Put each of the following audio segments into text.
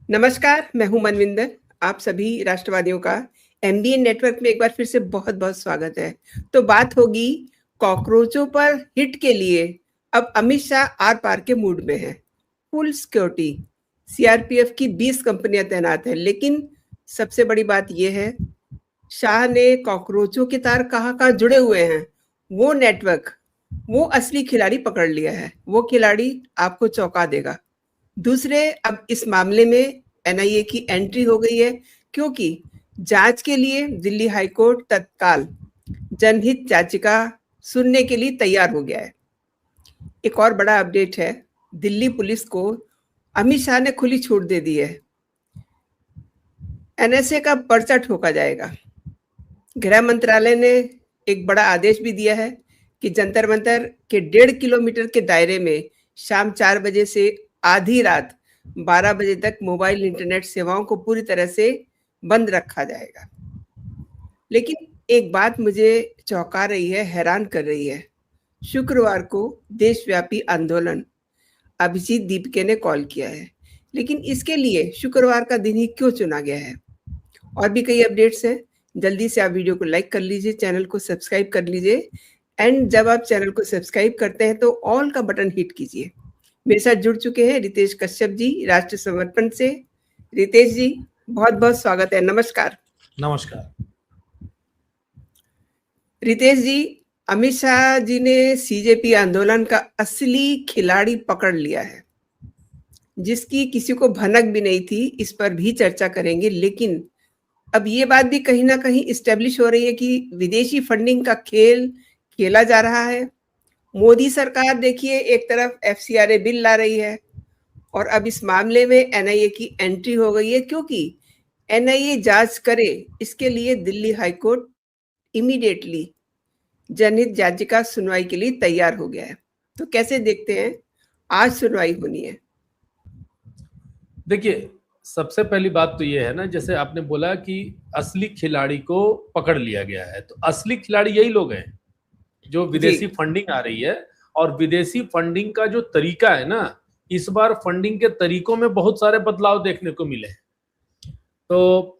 नमस्कार, मैं हूँ मनविंदर। आप सभी राष्ट्रवादियों का एमबीएन नेटवर्क में एक बार फिर से बहुत-बहुत स्वागत है। तो बात होगी कॉकरोचों पर हिट के लिए अब अमित शाह आर-पार के मूड में हैं। फुल सिक्योरिटी, सीआरपीएफ की 20 कंपनियां तैनात हैं, लेकिन सबसे बड़ी बात यह है, शाह ने कॉकरोचों के तार कहाँ-कहाँ जुड़े हुए हैं, वो नेटवर्क, वो असली खिलाड़ी पकड़ लिया है। वो खिलाड़ी आपको चौंका देगा। दूसरे, अब इस मामले में एनआईए की एंट्री हो गई है, क्योंकि जांच के लिए दिल्ली हाई कोर्ट तत्काल जनहित याचिका सुनने के लिए तैयार हो गया है। एक और बड़ा अपडेट है, दिल्ली पुलिस को अमित शाह ने खुली छूट दे दी है। एनएसए का पर्चा ठोका जाएगा। गृह मंत्रालय ने एक बड़ा आदेश भी दिया है कि जंतर मंतर के 1.5 किलोमीटर के दायरे में शाम 4 बजे से आधी रात 12 बजे तक मोबाइल इंटरनेट सेवाओं को पूरी तरह से बंद रखा जाएगा। लेकिन एक बात मुझे चौंका रही है, हैरान कर रही है। शुक्रवार को देशव्यापी आंदोलन अभिजीत दीपके ने कॉल किया है, लेकिन इसके लिए शुक्रवार का दिन ही क्यों चुना गया है? और भी कई अपडेट्स हैं। जल्दी से आप वीडियो को लाइक कर लीजिए, चैनल को सब्सक्राइब कर लीजिए एंड जब आप चैनल को सब्सक्राइब करते हैं तो ऑल का बटन हिट कीजिए। मेरे साथ जुड़ चुके हैं रितेश कश्यप जी राष्ट्र समर्पण से। रितेश जी, बहुत बहुत स्वागत है। नमस्कार। नमस्कार। रितेश जी, अमित शाह जी ने सीजेपी आंदोलन का असली खिलाड़ी पकड़ लिया है, जिसकी किसी को भनक भी नहीं थी। इस पर भी चर्चा करेंगे, लेकिन अब ये बात भी कहीं ना कहीं इस्टेब्लिश हो रही है कि विदेशी फंडिंग का खेल खेला जा रहा है। मोदी सरकार देखिए एक तरफ एफसीआरए बिल ला रही है और अब इस मामले में एनआईए की एंट्री हो गई है, क्योंकि एनआईए जांच करे इसके लिए दिल्ली हाईकोर्ट इमीडिएटली जनहित याचिका सुनवाई के लिए तैयार हो गया है। तो कैसे देखते हैं, आज सुनवाई होनी है। देखिए, सबसे पहली बात तो ये है ना, जैसे आपने बोला कि असली खिलाड़ी को पकड़ लिया गया है, तो असली खिलाड़ी यही लोग हैं जो विदेशी फंडिंग आ रही है। और विदेशी फंडिंग का जो तरीका है ना, इस बार फंडिंग के तरीकों में बहुत सारे बदलाव देखने को मिले हैं। तो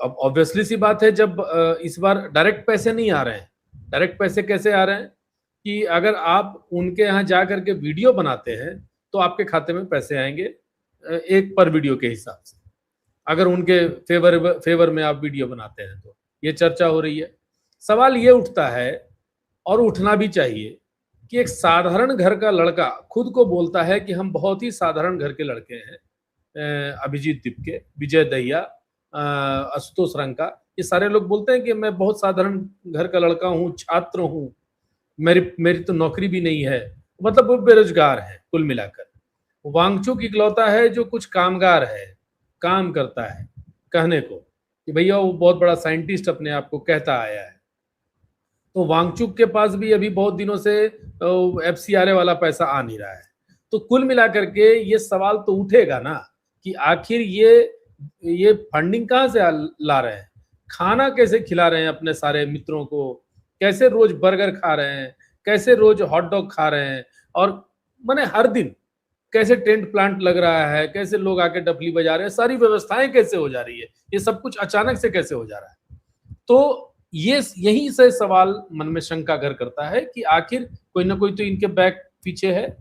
अब ऑब्वियसली सी बात है, जब इस बार डायरेक्ट पैसे नहीं आ रहे हैं। डायरेक्ट पैसे कैसे आ रहे हैं कि अगर आप उनके यहाँ जा करके वीडियो बनाते हैं तो आपके खाते में पैसे आएंगे एक पर वीडियो के हिसाब से, अगर उनके फेवर में आप वीडियो बनाते हैं तो। ये चर्चा हो रही है। सवाल ये उठता है, और उठना भी चाहिए, कि एक साधारण घर का लड़का खुद को बोलता है कि हम बहुत ही साधारण घर के लड़के हैं, अभिजीत दीपके, विजय दहिया, आशुतोष रंका, ये सारे लोग बोलते हैं कि मैं बहुत साधारण घर का लड़का हूँ, छात्र हूँ, मेरी तो नौकरी भी नहीं है। मतलब वो बेरोजगार है कुल मिलाकर। वांगचुक इकलौता है जो कुछ कामगार है, काम करता है, कहने को कि भैया वो बहुत बड़ा साइंटिस्ट अपने आप को कहता आया है। तो वांगचुक के पास भी अभी बहुत दिनों से एफसीआरए वाला पैसा आ नहीं रहा है। तो कुल मिलाकर के ये सवाल तो उठेगा ना कि आखिर ये फंडिंग कहाँ से ला रहे हैं, खाना कैसे खिला रहे हैं अपने सारे मित्रों को, कैसे रोज बर्गर खा रहे हैं, कैसे रोज हॉट डॉग खा रहे हैं, और माने हर दिन कैसे टेंट प्लांट लग रहा है, कैसे लोग आके डफली बजा रहे हैं, सारी व्यवस्थाएं कैसे हो जा रही है, ये सब कुछ अचानक से कैसे हो जा रहा है। तो ये यही से सवाल मन में शंका घर करता है कि आखिर कोई ना कोई तो इनके बैक पीछे है।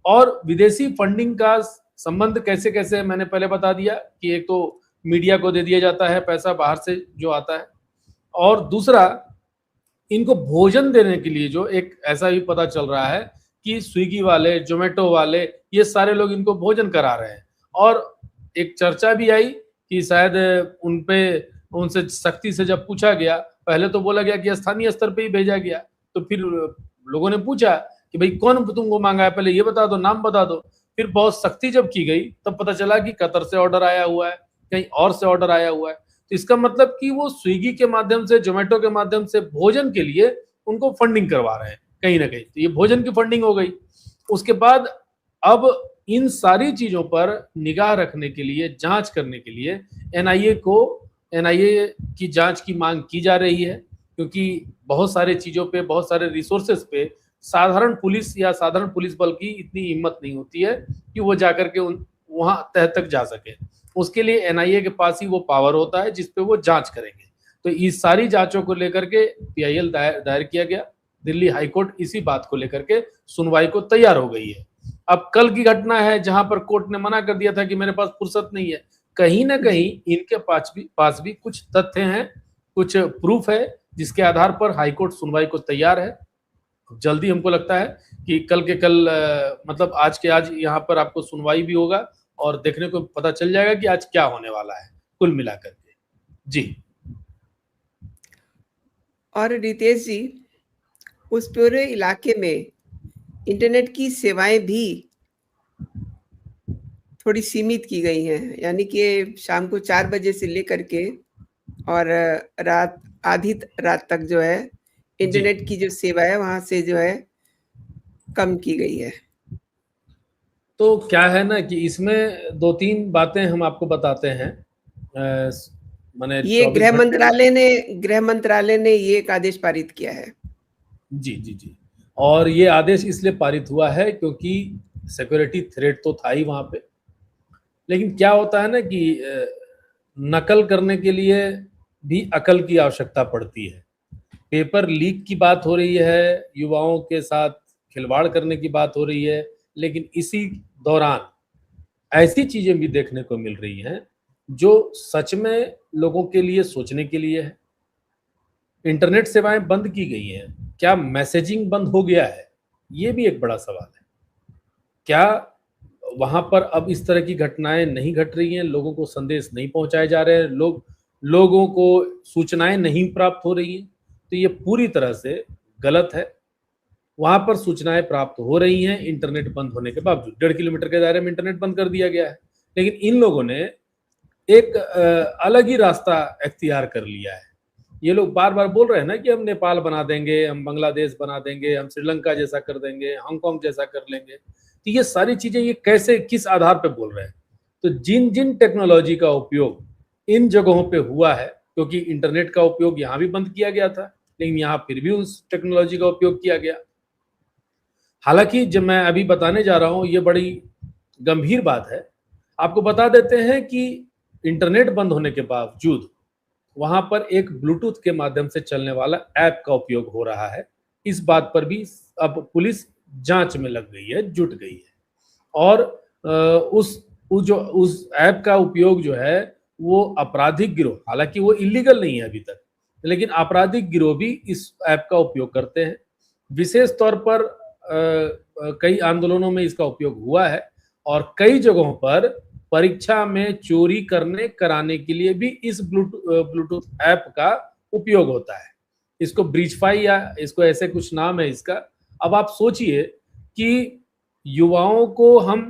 और विदेशी फंडिंग का संबंध कैसे कैसे मैंने पहले बता दिया कि एक तो मीडिया को दे दिया जाता है पैसा बाहर से जो आता है, और दूसरा इनको भोजन देने के लिए जो एक ऐसा भी पता चल रहा है कि स्विगी वाले, जोमेटो वाले, ये सारे लोग इनको भोजन करा रहे हैं। और एक चर्चा भी आई कि शायद उनसे सख्ती से जब पूछा गया, पहले तो बोला गया कि स्थानीय स्तर पे ही भेजा गया, तो फिर लोगों ने पूछा कि भाई कौन तुमको मांगा है, पहले ये बता दो, नाम बता दो। फिर बहुत सख्ती जब की गई तब पता चला कि कतर से ऑर्डर आया हुआ है, कहीं और से ऑर्डर आया हुआ है। तो इसका मतलब कि वो स्विगी के माध्यम से, जोमेटो के माध्यम से भोजन के लिए उनको फंडिंग करवा रहे हैं कहीं ना कहीं। तो ये भोजन की फंडिंग हो गई। उसके बाद अब इन सारी चीजों पर निगाह रखने के लिए, जांच करने के लिए एनआईए की जांच की मांग की जा रही है, क्योंकि बहुत सारे चीजों पे, बहुत सारे रिसोर्सेज पे साधारण पुलिस या साधारण पुलिस बल की इतनी हिम्मत नहीं होती है कि वो जाकर के वहां तह तक जा सके। उसके लिए एनआईए के पास ही वो पावर होता है जिसपे वो जांच करेंगे। तो इस सारी जांचों को लेकर के पीआईएल दायर किया गया। दिल्ली हाईकोर्ट इसी बात को लेकर के सुनवाई को तैयार हो गई है। अब कल की घटना है जहां पर कोर्ट ने मना कर दिया था कि मेरे पास फुर्सत नहीं है। कहीं ना कहीं इनके पास भी कुछ तथ्य हैं, कुछ प्रूफ है, जिसके आधार पर हाईकोर्ट सुनवाई को तैयार है। जल्दी हमको लगता है कि कल के कल मतलब आज के आज यहाँ पर आपको सुनवाई भी होगा और देखने को पता चल जाएगा कि आज क्या होने वाला है कुल मिलाकर के। जी। और रितेश जी, उस पूरे इलाके में इंटरनेट की सेवाएं भी थोड़ी सीमित की गई हैं, यानी कि शाम को 4 बजे से लेकर के और रात आधी रात तक जो है इंटरनेट की जो सेवा है वहां से जो है कम की गई है। तो क्या है ना कि इसमें 2-3 बातें हम आपको बताते हैं। मैंने ये गृह मंत्रालय ने ये एक आदेश पारित किया है। जी जी जी। और ये आदेश इसलिए पारित हुआ है क्योंकि सिक्योरिटी थ्रेट तो था ही वहां पे। लेकिन क्या होता है ना कि नकल करने के लिए भी अकल की आवश्यकता पड़ती है। पेपर लीक की बात हो रही है, युवाओं के साथ खिलवाड़ करने की बात हो रही है, लेकिन इसी दौरान ऐसी चीजें भी देखने को मिल रही हैं जो सच में लोगों के लिए सोचने के लिए है। इंटरनेट सेवाएं बंद की गई हैं, क्या मैसेजिंग बंद हो गया है? ये भी एक बड़ा सवाल है। क्या वहां पर अब इस तरह की घटनाएं नहीं घट रही हैं, लोगों को संदेश नहीं पहुंचाए जा रहे हैं, लोगों को सूचनाएं नहीं प्राप्त हो रही हैं? तो ये पूरी तरह से गलत है। वहां पर सूचनाएं प्राप्त हो रही हैं इंटरनेट बंद होने के बावजूद। 1.5 किलोमीटर के दायरे में इंटरनेट बंद कर दिया गया है, लेकिन इन लोगों ने एक अलग ही रास्ता इख्तियार कर लिया है। ये लोग बार बार बोल रहे हैं ना कि हम नेपाल बना देंगे, हम बांग्लादेश बना देंगे, हम श्रीलंका जैसा कर देंगे, हांगकांग जैसा कर लेंगे। तो ये सारी चीजें ये कैसे, किस आधार पर बोल रहे हैं? तो जिन जिन टेक्नोलॉजी का उपयोग इन जगहों पे हुआ है, क्योंकि इंटरनेट का उपयोग यहाँ भी बंद किया गया था, लेकिन यहाँ फिर भी उस टेक्नोलॉजी का उपयोग किया गया। हालांकि जब मैं अभी बताने जा रहा हूँ ये बड़ी गंभीर बात है। आपको बता देते हैं कि इंटरनेट बंद होने के बावजूद वहां पर एक ब्लूटूथ के माध्यम से चलने वाला ऐप का उपयोग हो रहा है। इस बात पर भी अब पुलिस जांच में लग गई है, जुट गई है। और उस ऐप का उपयोग जो है वो आपराधिक गिरोह, हालांकि वो इलीगल नहीं है अभी तक, लेकिन आपराधिक गिरोह भी इस ऐप का उपयोग करते हैं। विशेष तौर पर कई आंदोलनों में इसका उपयोग हुआ है और कई जगहों पर परीक्षा में चोरी करने कराने के लिए भी इस ब्लूटूथ ऐप का उपयोग होता है। इसको ब्रीचफाई या इसको ऐसे कुछ नाम है इसका। अब आप सोचिए कि युवाओं को हम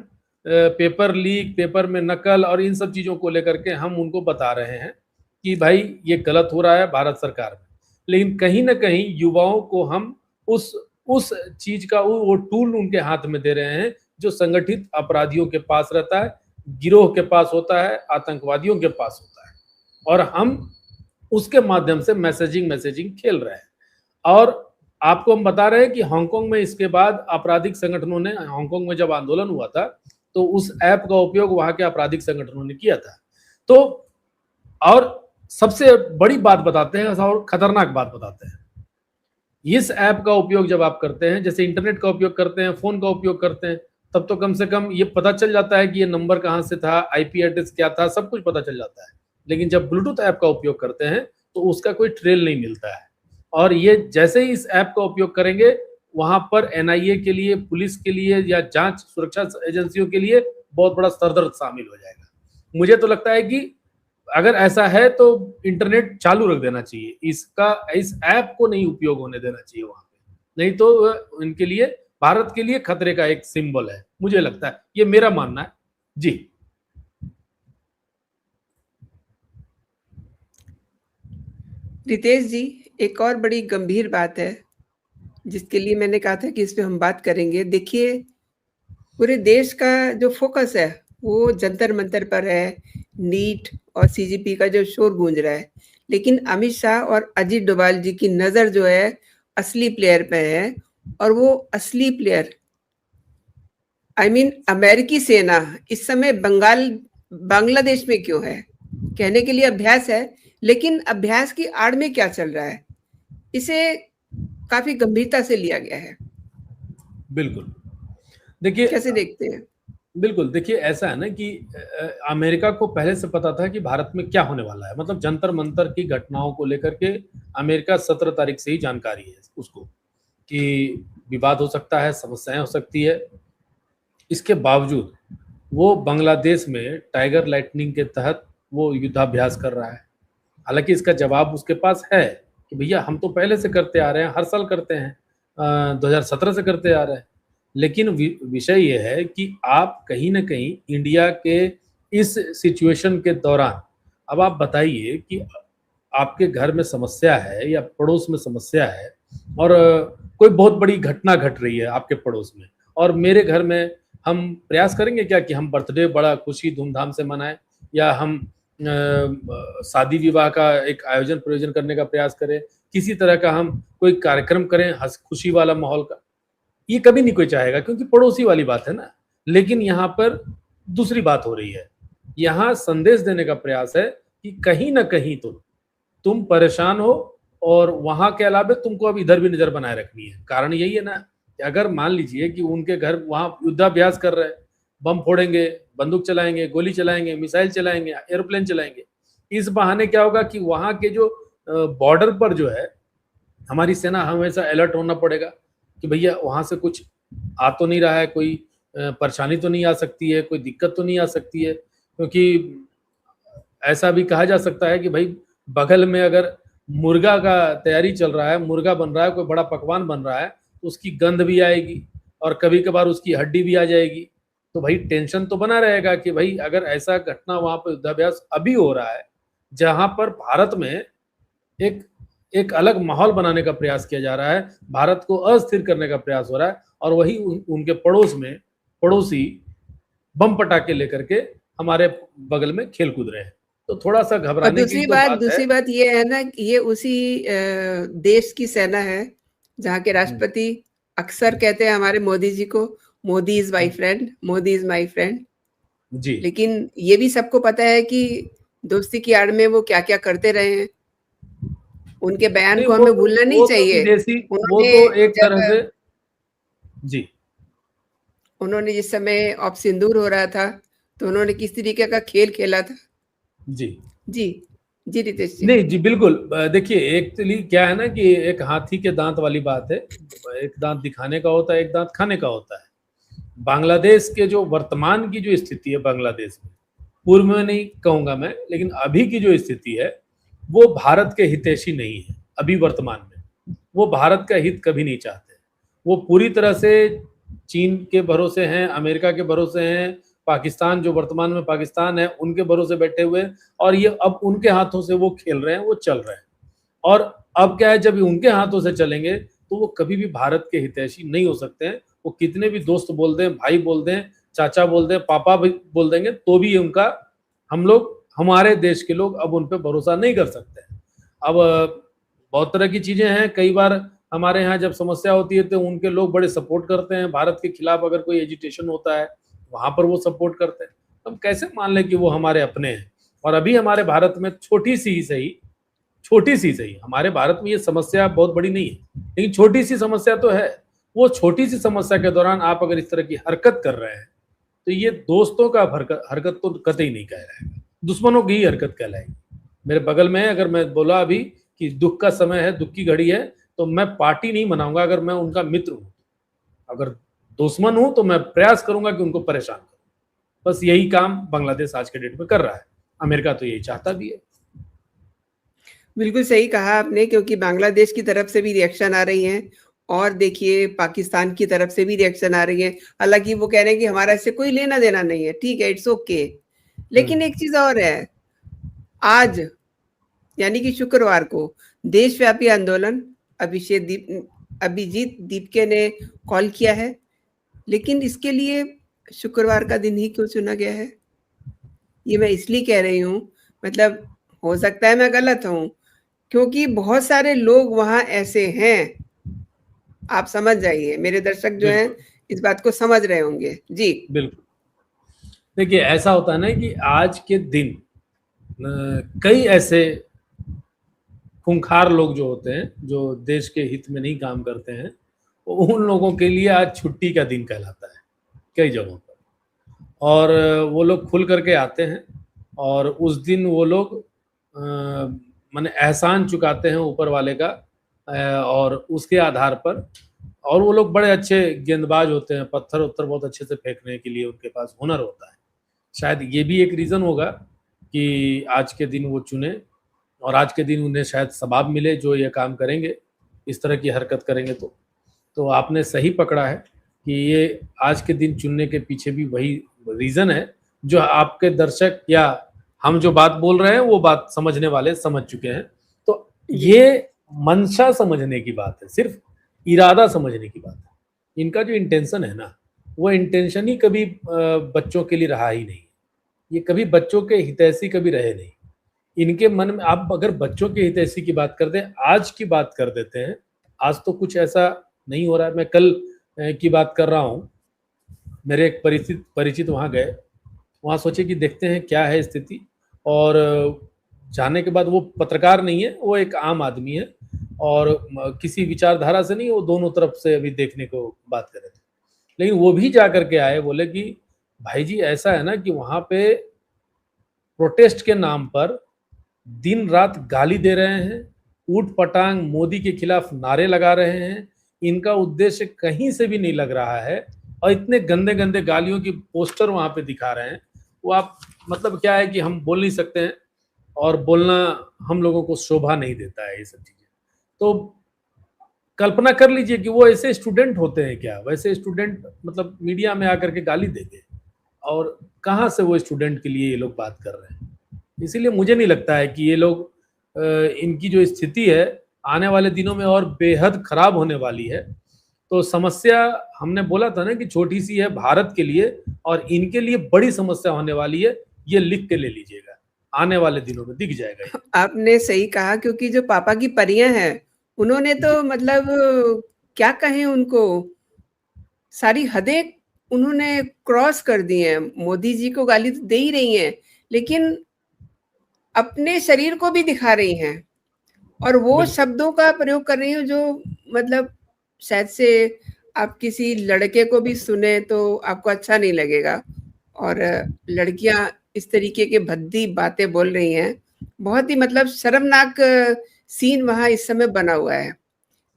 पेपर लीक, पेपर में नकल और इन सब चीजों को लेकर के हम उनको बता रहे हैं कि भाई ये गलत हो रहा है भारत सरकार में, लेकिन कहीं ना कहीं युवाओं को हम उस चीज का वो टूल उनके हाथ में दे रहे हैं जो संगठित अपराधियों के पास रहता है, गिरोह के पास होता है, आतंकवादियों के पास होता है, और हम उसके माध्यम से मैसेजिंग खेल रहे हैं। और आपको हम बता रहे हैं कि हांगकांग में इसके बाद आपराधिक संगठनों ने, हांगकांग में जब आंदोलन हुआ था तो उस ऐप का उपयोग वहां के आपराधिक संगठनों ने किया था। तो और सबसे बड़ी बात बताते हैं और खतरनाक बात बताते हैं, इस ऐप का उपयोग जब आप करते हैं, जैसे इंटरनेट का उपयोग करते हैं, फोन का उपयोग करते हैं, तब तो कम से कम ये पता चल जाता है कि ये नंबर कहाँ से था, आईपी एड्रेस क्या था, सब कुछ पता चल जाता है। लेकिन जब ब्लूटूथ ऐप का उपयोग करते हैं तो उसका कोई ट्रेल नहीं मिलता है। और ये जैसे ही इस ऐप का उपयोग करेंगे वहां पर एनआईए के लिए, पुलिस के लिए या जांच सुरक्षा एजेंसियों के लिए बहुत बड़ा सरदर्द शामिल हो जाएगा। मुझे तो लगता है कि अगर ऐसा है तो इंटरनेट चालू रख देना चाहिए, इस ऐप को नहीं उपयोग होने देना चाहिए वहां पे, नहीं तो इनके लिए, भारत के लिए खतरे का एक सिंबल है, मुझे लगता है, ये मेरा मानना है। जी। रितेश जी, एक और बड़ी गंभीर बात है जिसके लिए मैंने कहा था कि इस पे हम बात करेंगे। देखिए, पूरे देश का जो फोकस है वो जंतर मंतर पर है, नीट और सीजीपी का जो शोर गूंज रहा है, लेकिन अमित शाह और अजीत डोभाल जी की नजर जो है असली प्लेयर पे है। और वो असली प्लेयर, अमेरिकी सेना इस समय बंगाल बांग्लादेश में क्यों है? कहने के लिए अभ्यास है, लेकिन अभ्यास की आड़ में क्या चल रहा है, इसे काफी गंभीरता से लिया गया है। बिल्कुल। देखिए, कैसे देखते हैं? बिल्कुल, देखिए ऐसा है ना कि अमेरिका को पहले से पता था कि भारत में क्या होने वाला है। मतलब जंतर-मंतर की घटनाओं को लेकर के अमेरिका 17 तारीख से ही जानकारी है उसको, कि विवाद हो सकता है, समस्याएँ हो सकती है। इसके बावजूद वो बांग्लादेश में टाइगर लाइटनिंग के तहत वो युद्धाभ्यास कर रहा है। हालाँकि इसका जवाब उसके पास है कि भैया हम तो पहले से करते आ रहे हैं, हर साल करते हैं, 2017 से करते आ रहे हैं। लेकिन विषय ये है कि आप कहीं न कहीं इंडिया के इस सिचुएशन के दौरान, अब आप बताइए कि आपके घर में समस्या है या पड़ोस में समस्या है और कोई बहुत बड़ी घटना घट रही है आपके पड़ोस में, और मेरे घर में हम प्रयास करेंगे क्या कि हम बर्थडे बड़ा खुशी धूमधाम से मनाएं, या हम शादी विवाह का एक आयोजन प्रयोजन करने का प्रयास करें, किसी तरह का हम कोई कार्यक्रम करें हंस खुशी वाला माहौल का? ये कभी नहीं कोई चाहेगा, क्योंकि पड़ोसी वाली बात है ना। लेकिन यहाँ पर दूसरी बात हो रही है, यहाँ संदेश देने का प्रयास है कि कहीं ना कहीं तो तुम परेशान हो, और वहां के अलावा तुमको अब इधर भी नजर बनाए रखनी है। कारण यही है ना कि अगर मान लीजिए कि उनके घर वहां युद्धाभ्यास कर रहे हैं, बम फोड़ेंगे, बंदूक चलाएंगे, गोली चलाएंगे, मिसाइल चलाएंगे, एरोप्लेन चलाएंगे, इस बहाने क्या होगा कि वहां के जो बॉर्डर पर जो है हमारी सेना हमेशा अलर्ट होना पड़ेगा कि भैया वहां से कुछ आ तो नहीं रहा है, कोई परेशानी तो नहीं आ सकती है, कोई दिक्कत तो नहीं आ सकती है। क्योंकि ऐसा भी कहा जा सकता है कि भाई बगल में अगर मुर्गा का तैयारी चल रहा है, मुर्गा बन रहा है, कोई बड़ा पकवान बन रहा है, तो उसकी गंध भी आएगी और कभी कभार उसकी हड्डी भी आ जाएगी। तो भाई टेंशन तो बना रहेगा कि भाई अगर ऐसा घटना वहां पर युद्धाभ्यास अभी हो रहा है, जहां पर भारत में एक एक अलग माहौल बनाने का प्रयास किया जा रहा है, भारत को अस्थिर करने का प्रयास हो रहा है, और वही उनके पड़ोस में पड़ोसी बम पटाखे लेकर के हमारे बगल में खेल कूद रहे हैं। तो थोड़ा सा और घबराने की तो बात है। दूसरी बात ये है ना कि ये उसी देश की सेना है जहाँ के राष्ट्रपति अक्सर कहते हैं हमारे मोदी जी को, Modi is my friend, Modi is my friend. जी, लेकिन ये भी सबको पता है कि दोस्ती की आड़ में वो क्या क्या करते रहे हैं। उनके बयान नहीं को हमें भूलना नहीं वो तो चाहिए। विदेशी, वो उन्होंने तो एक तरह जब से जी उन्होंने जिस समय ऑप सिंदूर हो रहा था, तो उन्होंने किस तरीके का खेल खेला था। जी जी जी रितेश जी। नहीं जी, बिल्कुल। देखिए एक्चुअली क्या है ना कि एक हाथी के दांत वाली बात है, एक दांत दिखाने का होता है, एक दांत खाने का होता है। बांग्लादेश के जो वर्तमान की जो स्थिति है बांग्लादेश में, पूर्व में नहीं कहूंगा मैं, लेकिन अभी की जो स्थिति है वो भारत के हितैषी नहीं है। अभी वर्तमान में वो भारत का हित कभी नहीं चाहते। वो पूरी तरह से चीन के भरोसे हैं, अमेरिका के भरोसे हैं, पाकिस्तान जो वर्तमान में पाकिस्तान है उनके भरोसे बैठे हुए हैं, और ये अब उनके हाथों से वो खेल रहे हैं, वो चल रहे हैं। और अब क्या है, जब उनके हाथों से चलेंगे तो वो कभी भी भारत के हितैषी नहीं हो सकते हैं। वो कितने भी दोस्त बोल दें, भाई बोल दें, चाचा बोल दें, पापा भी बोल देंगे, तो भी उनका हम लोग, हमारे देश के लोग अब उन पर भरोसा नहीं कर सकते। अब बहुत तरह की चीजें हैं। कई बार हमारे यहाँ जब समस्या होती है तो उनके लोग बड़े सपोर्ट करते हैं, भारत के खिलाफ अगर कोई एजिटेशन होता है वहां पर वो सपोर्ट करते हैं। हम कैसे मान लें कि वो हमारे अपने हैं? और अभी हमारे भारत में छोटी सी ही सही, छोटी सी सही, हमारे भारत में ये समस्या बहुत बड़ी नहीं है, लेकिन छोटी सी समस्या तो है। वो छोटी सी समस्या के दौरान आप अगर इस तरह की हरकत कर रहे हैं, तो ये दोस्तों का हरकत तो कतई नहीं कहलाएगा, दुश्मनों की ही हरकत कहलाएगी। मेरे बगल में अगर मैं बोला अभी कि दुख का समय है, दुख की घड़ी है, तो मैं पार्टी नहीं मनाऊंगा अगर मैं उनका मित्र हूं। अगर दुश्मन हूं तो मैं प्रयास करूंगा कि उनको परेशान करूं। बस यही काम बांग्लादेश आज के डेट में कर रहा है। अमेरिका तो यही चाहता भी है। बिल्कुल सही कहा आपने, क्योंकि बांग्लादेश की तरफ से भी रिएक्शन आ रही हैं और देखिए पाकिस्तान की तरफ से भी रिएक्शन आ रही है। हालांकि वो कह रहे हैं कि हमारा इससे कोई लेना देना नहीं है, ठीक है, इट्स ओके। लेकिन एक चीज और है, आज यानी कि शुक्रवार को देशव्यापी आंदोलन अभिजीत दीपके ने कॉल किया है, लेकिन इसके लिए शुक्रवार का दिन ही क्यों चुना गया है? ये मैं इसलिए कह रही हूँ, मतलब हो सकता है मैं गलत हूँ, क्योंकि बहुत सारे लोग वहां ऐसे हैं, आप समझ जाइए, मेरे दर्शक जो हैं बिल्कुल इस बात को समझ रहे होंगे। जी बिल्कुल। देखिए ऐसा होता है ना कि आज के दिन कई ऐसे खूंखार लोग जो होते हैं, जो देश के हित में नहीं काम करते हैं, उन लोगों के लिए आज छुट्टी का दिन कहलाता है कई जगहों पर। और वो लोग खुल करके आते हैं और उस दिन वो लोग माने एहसान चुकाते हैं ऊपर वाले का, और उसके आधार पर, और वो लोग बड़े अच्छे गेंदबाज होते हैं, पत्थर उत्थर बहुत अच्छे से फेंकने के लिए उनके पास हुनर होता है। शायद ये भी एक रीज़न होगा कि आज के दिन वो चुने, और आज के दिन उन्हें शायद सबाब मिले जो ये काम करेंगे, इस तरह की हरकत करेंगे। तो आपने सही पकड़ा है कि ये आज के दिन चुनने के पीछे भी वही रीज़न है, जो आपके दर्शक या हम जो बात बोल रहे हैं वो बात समझने वाले समझ चुके हैं। तो ये मंशा समझने की बात है, सिर्फ इरादा समझने की बात है। इनका जो इंटेंशन है ना, वो इंटेंशन ही कभी बच्चों के लिए रहा ही नहीं। ये कभी बच्चों के हितैषी कभी रहे नहीं। इनके मन में, आप अगर बच्चों के हितैषी की बात कर दें, आज की बात कर देते हैं, आज तो कुछ ऐसा नहीं हो रहा है। मैं कल की बात कर रहा हूँ, मेरे एक परिचित वहाँ गए, वहाँ सोचे कि देखते हैं क्या है स्थिति, और जाने के बाद वो पत्रकार नहीं है, वो एक आम आदमी है, और किसी विचारधारा से नहीं, वो दोनों तरफ से अभी देखने को बात कर रहे थे। लेकिन वो भी जा करके आए, बोले कि भाई जी ऐसा है ना कि वहाँ पे प्रोटेस्ट के नाम पर दिन रात गाली दे रहे हैं, ऊट पटांग मोदी के खिलाफ नारे लगा रहे हैं, इनका उद्देश्य कहीं से भी नहीं लग रहा है, और इतने गंदे गंदे गालियों की पोस्टर वहां पे दिखा रहे हैं। वो आप मतलब क्या है कि हम बोल नहीं सकते हैं, और बोलना हम लोगों को शोभा नहीं देता है ये सब चीजें। तो कल्पना कर लीजिए कि वो ऐसे स्टूडेंट होते हैं क्या, वैसे स्टूडेंट मतलब मीडिया में आकर के गाली देंगे, और कहाँ से वो स्टूडेंट के लिए ये लोग बात कर रहे हैं। इसीलिए मुझे नहीं लगता है कि ये लोग, इनकी जो स्थिति है आने वाले दिनों में और बेहद खराब होने वाली है। तो समस्या हमने बोला था ना कि छोटी सी है भारत के लिए, और इनके लिए बड़ी समस्या होने वाली है। ये लिख के ले लीजिएगा, आने वाले दिनों में दिख जाएगा ये। आपने सही कहा, क्योंकि जो पापा की परियां हैं उन्होंने तो जी मतलब क्या कहें उनको, सारी हदें उन्होंने क्रॉस कर दी हैं। मोदी जी को गाली तो दे ही रही हैं, लेकिन अपने शरीर को भी दिखा रही हैं, और वो बिल्कुल। शब्दों का प्रयोग कर रही हैं जो मतलब शायद से आप किसी लड़के को भी सुने तो आपको अच्छा नहीं लगेगा। और लड़कियां इस तरीके के भद्दी बातें बोल रही हैं, बहुत ही मतलब शर्मनाक सीन वहां इस समय बना हुआ है।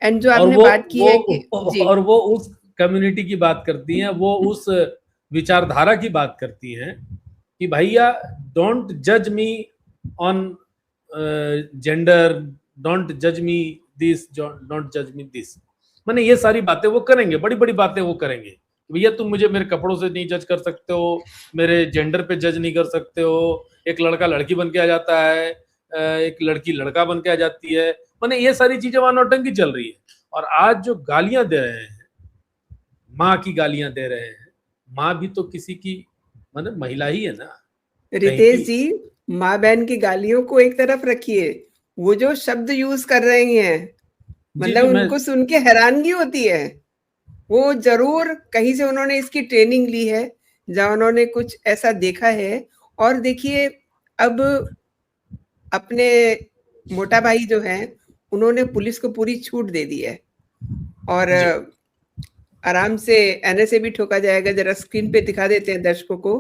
एंड जो और आपने बात की है कि जी वो उस कम्युनिटी की बात करती हैं, वो उस विचारधारा की बात करती हैं कि भैया डोंट जज मी ऑन जेंडर, डोंट जज मी दिस, डोंट जज मी दिस। मैंने ये सारी बातें वो करेंगे, बड़ी बड़ी बातें वो करेंगे। भैया तुम मुझे मेरे कपड़ों से नहीं जज कर सकते हो, मेरे जेंडर पे जज नहीं कर सकते हो। एक लड़का लड़की बन के आ जाता है, एक लड़की लड़का बन के आ जाती है। मैंने ये सारी चीजें वहां नौटंकी चल रही है। और आज जो गालियां दे रहे हैं, माँ की गालियां दे रहे हैं, माँ भी तो किसी की मतलब महिला ही है ना, कहीं रितेश की। जी, माँ बहन की गालियों को एक तरफ रखिए, वो जो शब्द यूज कर रही हैं, जी मतलब जी मैं उनको सुन के हैरानगी होती है। वो जरूर कहीं से उन्होंने इसकी ट्रेनिंग ली है, जहाँ उन्होंने कुछ ऐसा देखा है। और देखिए, अब अपने मोटा भाई जो हैं, उन्होंने पुलिस को पूरी छूट दे दी है, और जी आराम से एनएसए भी ठोका जाएगा। जरा स्क्रीन पे दिखा देते हैं दर्शकों को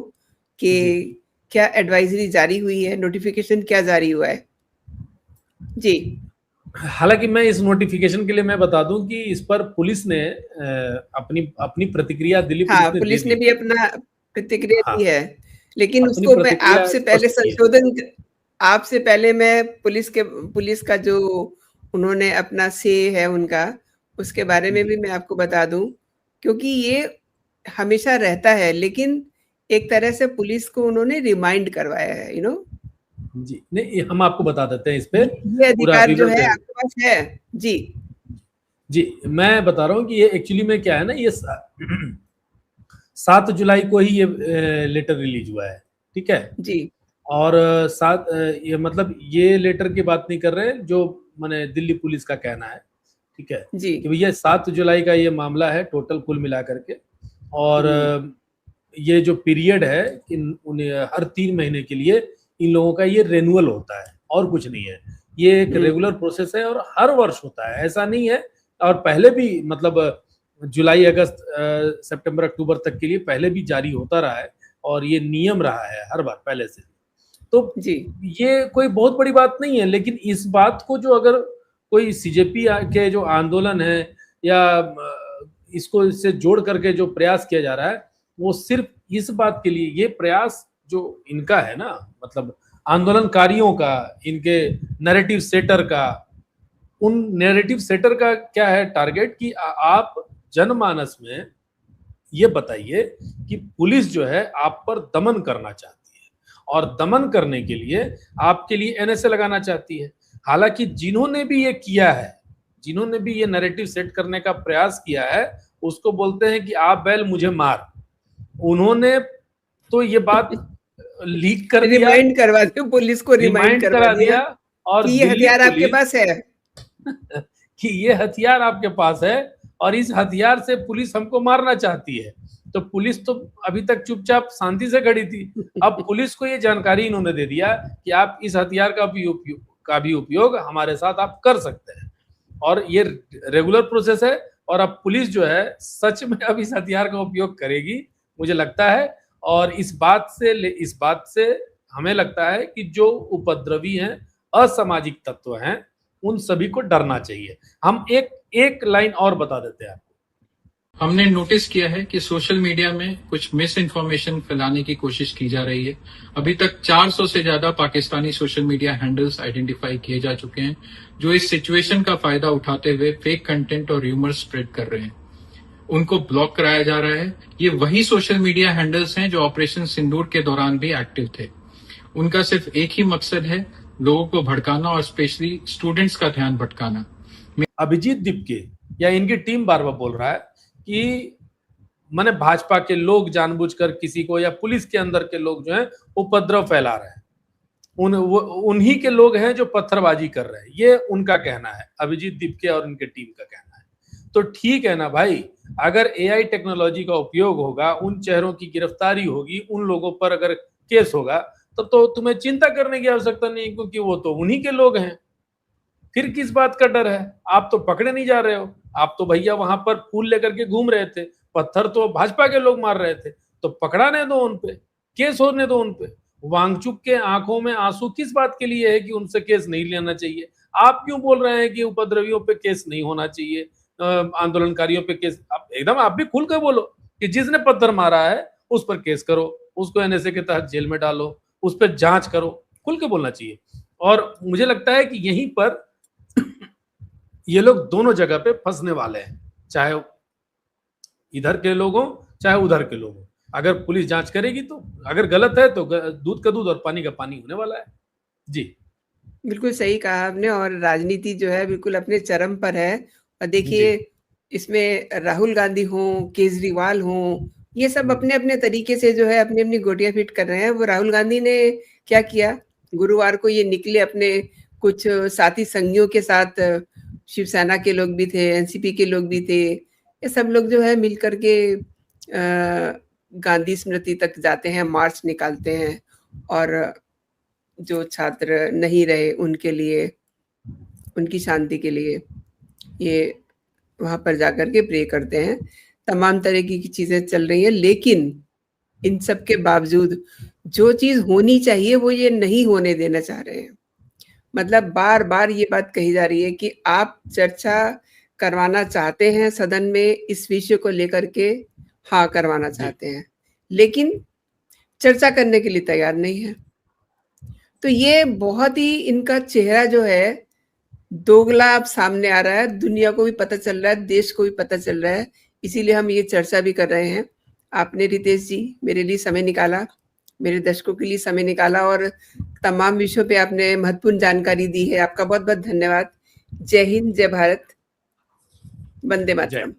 कि जी क्या एडवाइजरी जारी हुई है, नोटिफिकेशन क्या जारी हुआ है। जी हालांकि मैं इस नोटिफिकेशन के लिए मैं बता दूं कि इस पर पुलिस ने अपनी अपनी प्रतिक्रिया, दिल्ली हाँ, पुलिस ने दे पुलिस ने दी। भी अपना प्रतिक्रिया हाँ, दी है, लेकिन अपनी उसको मैं प्रतिक्रिया स्पष्ट की है। आपसे पहले मैं पुलिस का जो उन्होंने अपना से है उनका, उसके बारे में जी भी मैं आपको बता दूं, क्योंकि ये हमेशा रहता है, लेकिन एक तरह से पुलिस को उन्होंने रिमाइंड करवाया है, जी नहीं, हम आपको बता देते हैं इस पे ये पूरा अधिकार जो विवरण है देंगे। आपके पास है। जी जी मैं बता रहा हूँ कि ये एक्चुअली में क्या है ना, ये 7 जुलाई को ही ये लेटर रिलीज हुआ है, ठीक है। जी और ये मतलब ये लेटर की बात नहीं कर रहे हैं, जो माने दिल्ली पुलिस का कहना है, ठीक है, जी कि भैया 7 जुलाई का ये मामला है टोटल कुल मिला करके। और ये जो पीरियड है उन्हें हर 3 महीने के लिए इन लोगों का ये रेन्युअल होता है और कुछ नहीं है। ये एक रेगुलर प्रोसेस है और हर वर्ष होता है, ऐसा नहीं है। और पहले भी मतलब जुलाई, अगस्त, सितंबर, अक्टूबर तक के लिए पहले भी जारी होता रहा है और ये नियम रहा है हर बार पहले से। तो जी ये कोई बहुत बड़ी बात नहीं है, लेकिन इस बात को जो अगर कोई सीजेपी के जो आंदोलन है या इसको इससे जोड़ करके जो प्रयास किया जा रहा है, वो सिर्फ इस बात के लिए, ये प्रयास जो इनका है ना, मतलब आंदोलनकारियों का, इनके नैरेटिव सेटर का, उन नैरेटिव सेटर का क्या है टारगेट कि आप जनमानस में ये बताइए कि पुलिस जो है आप पर दमन करना चाहती है और दमन करने के लिए आपके लिए एनएसए लगाना चाहती है। हालांकि जिन्होंने भी ये किया है, जिन्होंने भी ये नैरेटिव सेट करने का प्रयास किया है, उसको बोलते हैं कि आप बैल मुझे मार। उन्होंने तो ये बात लीक कर दिया, रिमाइंड करवा दिया, पुलिस को रिमाइंड करा दिया और कि ये हथियार आपके पास है कि ये हथियार आपके पास है और इस हथियार से पुलिस हमको मारना चाहती है। तो पुलिस तो अभी तक चुपचाप शांति से खड़ी थी, अब पुलिस को ये जानकारी इन्होंने दे दिया कि आप इस हथियार का भी उपयोग हमारे साथ आप कर सकते हैं और ये रेगुलर प्रोसेस है। और अब पुलिस जो है सच में अब इस हथियार का उपयोग करेगी, मुझे लगता है। और इस बात से हमें लगता है कि जो उपद्रवी हैं, असामाजिक तत्व हैं, उन सभी को डरना चाहिए। हम एक लाइन और बता देते हैं आपको। हमने नोटिस किया है कि सोशल मीडिया में कुछ मिस इन्फॉर्मेशन फैलाने की कोशिश की जा रही है। अभी तक 400 से ज्यादा Pakistani social media handles identify किए जा चुके हैं जो इस सिचुएशन का फायदा उठाते हुए फेक कंटेंट और र्यूमर स्प्रेड कर रहे हैं। उनको ब्लॉक कराया जा रहा है। ये वही सोशल मीडिया हैंडल्स हैं जो ऑपरेशन सिंदूर के दौरान भी एक्टिव थे। उनका सिर्फ एक ही मकसद है, लोगों को भड़काना और स्पेशली स्टूडेंट्स का ध्यान भटकाना। अभिजीत दीपके या इनकी टीम बार बार बोल रहा है कि माने भाजपा के लोग जानबूझकर किसी को या पुलिस के अंदर के लोग जो हैं उपद्रव फैला रहे हैं, उन्हीं के लोग हैं जो पत्थरबाजी कर रहे हैं, ये उनका कहना है, अभिजीत दीपके और उनके टीम का कहना है। तो ठीक है ना भाई, अगर एआई टेक्नोलॉजी का उपयोग होगा, उन चेहरों की गिरफ्तारी होगी, उन लोगों पर अगर केस होगा, तब तो तुम्हें चिंता करने की आवश्यकता नहीं, क्योंकि वो तो उन्हीं के लोग हैं। फिर किस बात का डर है? आप तो पकड़े नहीं जा रहे हो, आप तो भैया वहां पर फूल लेकर के घूम रहे थे, पत्थर तो भाजपा के लोग मार रहे थे, तो पकड़ाने दो उन पे, केस होने दो उन पे। वांगचुक के आंखों में आंसू किस बात के लिए है कि उनसे केस नहीं लेना चाहिए? आप क्यों बोल रहे हैं कि उपद्रवियों पे केस नहीं होना चाहिए, आंदोलनकारियों पे केस? आप भी खुल कर बोलो कि जिसने पत्थर मारा है उस पर केस करो, उसको एनएसए के तहत जेल में डालो, उस पर जांच करो, खुल के बोलना चाहिए। और मुझे लगता है कि यहीं पर ये लोग दोनों जगह पे फंसने वाले हैं, चाहे इधर के लोगों चाहे उधर के लोगों। अगर पुलिस जांच करेगी तो अगर गलत है तो दूध का दूध और पानी का पानी होने वाला है। जी बिल्कुल सही कहा आपने। और राजनीति जो है बिल्कुल अपने चरम पर है। और देखिए इसमें राहुल गांधी हो, केजरीवाल हो, ये सब अपने अपने तरीके से जो है अपनी अपनी गोटियां फिट कर रहे हैं। वो राहुल गांधी ने क्या किया, गुरुवार को ये निकले अपने कुछ साथी संगियों के साथ, शिवसेना के लोग भी थे, एनसीपी के लोग भी थे, ये सब लोग जो है मिल करके गांधी स्मृति तक जाते हैं, मार्च निकालते हैं और जो छात्र नहीं रहे उनके लिए, उनकी शांति के लिए ये वहां पर जाकर के प्रे करते हैं। तमाम तरह की चीजें चल रही हैं, लेकिन इन सब के बावजूद जो चीज होनी चाहिए वो ये नहीं होने देना चाह रहे हैं। मतलब बार बार ये बात कही जा रही है कि आप चर्चा करवाना चाहते हैं सदन में इस विषय को लेकर के, हाँ करवाना चाहते हैं, लेकिन चर्चा करने के लिए तैयार नहीं है। तो ये बहुत ही इनका चेहरा जो है दोगला अब सामने आ रहा है, दुनिया को भी पता चल रहा है, देश को भी पता चल रहा है। इसीलिए हम ये चर्चा भी कर रहे हैं। आपने रितेश जी मेरे लिए समय निकाला, मेरे दर्शकों के लिए समय निकाला और तमाम विषयों पे आपने महत्वपूर्ण जानकारी दी है। आपका बहुत बहुत धन्यवाद। जय हिंद, जय भारत, वंदे मातरम।